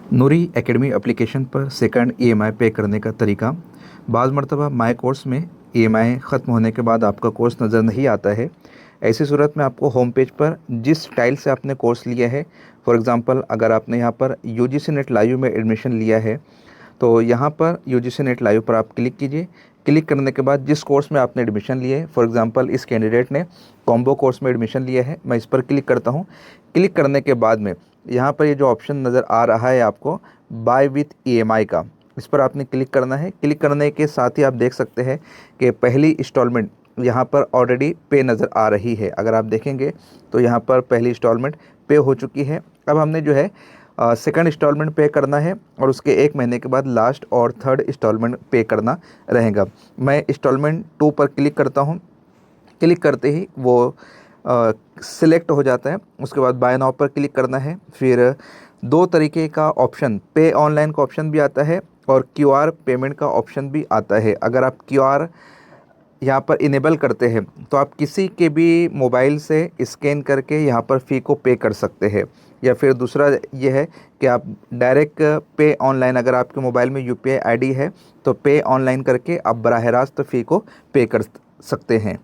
नूरी academy application पर second EMI पे करने का तरीका। बाज़ मरतबा माय कोर्स में ईएमआई ख़त्म होने के बाद आपका कोर्स नज़र नहीं आता है। ऐसी सूरत में आपको होम पेज पर जिस स्टाइल से आपने कोर्स लिया है, फॉर एग्ज़ाम्पल अगर आपने यहाँ पर यूजीसी नेट लाइव में एडमिशन लिया है तो यहाँ पर यूजीसी नेट लाइव पर आप क्लिक कीजिए। क्लिक करने के बाद जिस कोर्स में आपने एडमिशन लिया है, फॉर एग्ज़ाम्पल इस कैंडिडेट ने कॉम्बो कोर्स में एडमिशन लिया है, मैं इस पर क्लिक करता हूँ। क्लिक करने के बाद में यहाँ पर ये जो ऑप्शन नज़र आ रहा है आपको, बाय विथ ईएमआई का, इस पर आपने क्लिक करना है। क्लिक करने के साथ ही आप देख सकते हैं कि पहली इंस्टॉलमेंट यहाँ पर ऑलरेडी पे नज़र आ रही है। अगर आप देखेंगे तो यहाँ पर पहली इंस्टॉलमेंट पे हो चुकी है। अब हमने जो है सेकंड इंस्टॉलमेंट पे करना है और उसके 1 महीने के बाद लास्ट और थर्ड इंस्टॉलमेंट पे करना रहेगा। मैं इंस्टॉलमेंट 2 पर क्लिक करता हूँ। क्लिक करते ही वो सिलेक्ट हो जाता है। उसके बाद बाय नाउ पर क्लिक करना है। फिर 2 तरीके का ऑप्शन, पे ऑनलाइन का ऑप्शन भी आता है और क्यूआर पेमेंट का ऑप्शन भी आता है। अगर आप क्यूआर यहाँ पर इनेबल करते हैं तो आप किसी के भी मोबाइल से स्कैन करके यहाँ पर फ़ी को पे कर सकते हैं। या फिर दूसरा ये है कि आप डायरेक्ट पे ऑनलाइन, अगर आपके मोबाइल में यूपीआई आईडी है तो पे ऑनलाइन करके आप बराह रास्त फ़ी को पे कर सकते हैं।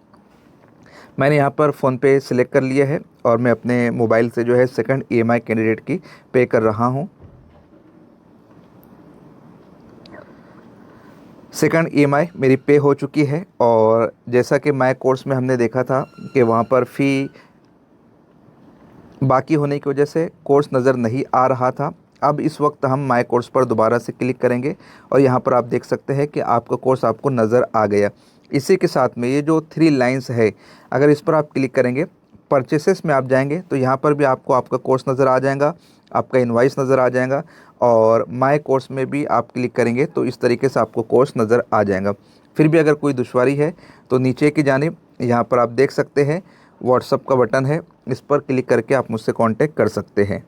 मैंने यहाँ पर फ़ोनपे सिलेक्ट कर लिया है और मैं अपने मोबाइल से जो है सेकंड ईएमआई कैंडिडेट की पे कर रहा हूँ। सेकंड ईएमआई मेरी पे हो चुकी है और जैसा कि माय कोर्स में हमने देखा था कि वहाँ पर फ़ी बाकी होने की वजह से कोर्स नज़र नहीं आ रहा था। अब इस वक्त हम माय कोर्स पर दोबारा से क्लिक करेंगे और यहाँ पर आप देख सकते हैं कि आपका कोर्स आपको नज़र आ गया। इसी के साथ में ये जो 3 लाइंस है, अगर इस पर आप क्लिक करेंगे, परचेसेस में आप जाएंगे तो यहाँ पर भी आपको आपका कोर्स नज़र आ जाएगा, आपका इनवाइस नज़र आ जाएगा और माय कोर्स में भी आप क्लिक करेंगे तो इस तरीके से आपको कोर्स नज़र आ जाएगा। फिर भी अगर कोई दुश्वारी है तो नीचे की जानिब यहाँ पर आप देख सकते हैं व्हाट्सअप का बटन है, इस पर क्लिक करके आप मुझसे कांटेक्ट कर सकते हैं।